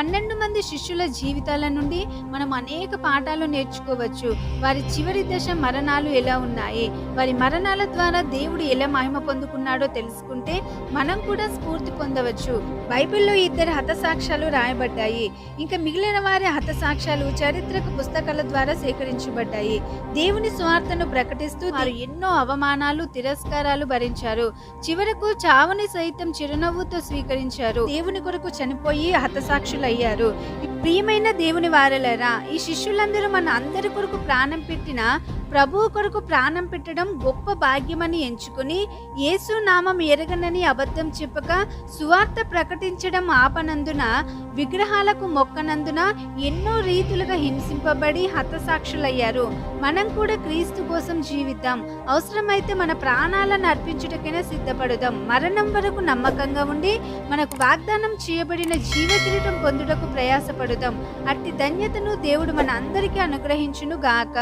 12 మంది శిష్యుల జీవితాల నుండి మనం అనేక పాఠాలు నేర్చుకోవచ్చు. వారి చివరి దశ మరణాలు ఎలా ఉన్నాయి, వారి మరణాల ద్వారా దేవుడు ఎలా మహిమ పొందుకున్నాడో తెలుసుకుంటే మనం కూడా స్ఫూర్తి పొందవచ్చు. బైబిల్లో 2 హతసాక్ష్యాలు రాయబడ్డాయి. ఇంకా మిగిలిన వారి హతసాక్ష్యాలు చారిత్రక పుస్తకాల ద్వారా సేకరించబడ్డాయి. దేవుని సువార్తను ప్రకటిస్తూ వారు ఎన్నో అవమానాలు, తిరస్కారాలు భరించారు. చివరకు చావుని సైతం చిరునవ్వుతో స్వీకరించారు. దేవుని కొరకు చనిపోయి హతసాక్షులయ్యారు. ప్రియమైన దేవుని వారలారా, ఈ శిష్యులందరూ మన అందరి కొరకు ప్రాణం పెట్టిన ప్రభువు కొరకు ప్రాణం పెట్టడం గొప్ప భాగ్యమని ఎంచుకుని యేసు నామం ఎరగనని అబద్ధం చెప్పక సువార్త ప్రకటించడం ఆపనందున, విగ్రహాలకు మొక్కనందున ఎన్నో రీతులుగా హింసింపబడి హతసాక్షులయ్యారు. మనం కూడా క్రీస్తు కోసం జీవిద్దాం. అవసరమైతే మన ప్రాణాలను అర్పించుటకైనా సిద్ధపడుదాం. మరణం వరకు నమ్మకంగా ఉండి మనకు వాగ్దానం చేయబడిన జీవ కిరీటం పొందుటకు ప్రయాసపడుదాం. అట్టి ధన్యతను దేవుడు మన అందరికీ అనుగ్రహించును గాక.